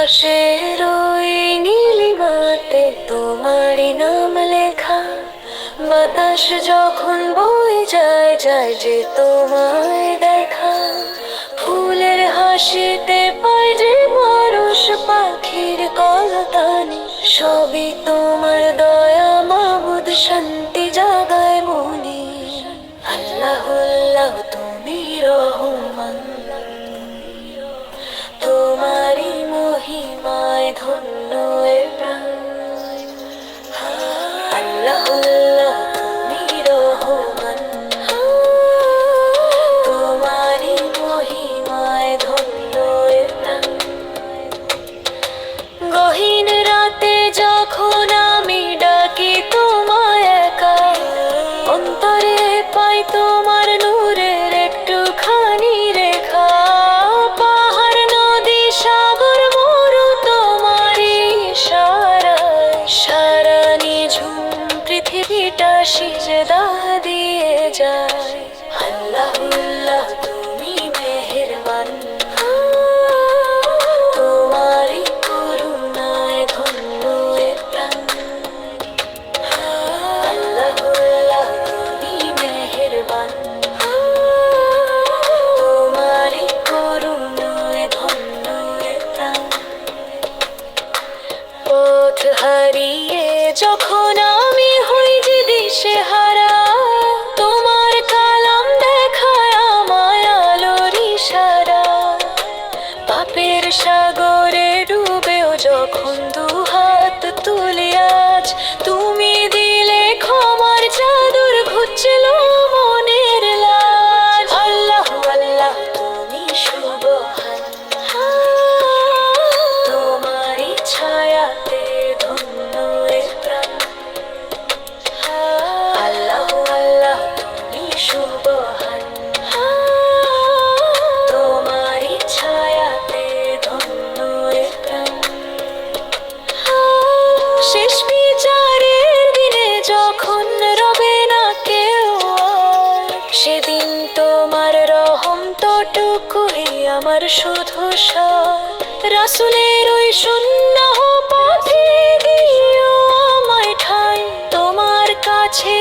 আকাশের ওই নীলিমাতে তোমারই নাম লেখা। বাতাস যখন বয়ে যায় যায় যে তোমায় দেখা। ফুলের হাসিতে পায় যে পরশ পাখির কলতানি। সবই তোমার দয়া মাবুদ, শান্তি জাগায় মনে। আল্লাহ আল্লাহ তুমি রহমান, তোমারি মহিমায় ধন্য এ প্রাণ। আল্লাহ আল্লাহ তুমি রহমান, তোমারি মহিমায় ধন্য এ প্রাণ। গহীন রাতে যখন আমি ডাকি তোমায় একা, অন্তরে পাই তোমার নূরের একটুখানি রেখা। পাহাড় নদী সাগর মরু তোমারই ইশারায়, সারা নিঝুম পৃথিবীটা সিজদা দিয়ে যায়। আল্লাহ আল্লাহ তুমি মেহেরবান, তোমারই করুণায় ধন্য এ প্রাণ। আল্লাহ আল্লাহ তুমি মেহেরবান, তোমারই করুণায় ধন্য এ প্রাণ। পথ হারিয়ে যখন আমি হই যে দিশেহারা, তোমার কালাম দেখায় আমায় আলোর ইশারা। পাপের সাগরে ডুবেও যখন দুহাত তুলি আজ, তুমি দিলে ক্ষমার চাদর ঘুচল মনের লাজ। আল্লাহ আল্লাহ তুমি সুবহান, তোমারই ছায়াতে ধন্য এ প্রাণ। আল্লাহ আল্লাহ তুমি সুবহান, তোমারই ছায়াতে ধন্য এ প্রাণ। শেষ বিচারের দিনে যখন রবে না কেউ আর, সেদিন তোমার রহম তটুকুই আমার শুধু সার। রাসূলের ওই সুন্নাহ পথে দিও আমায় ঠাঁই, তোমার কাছে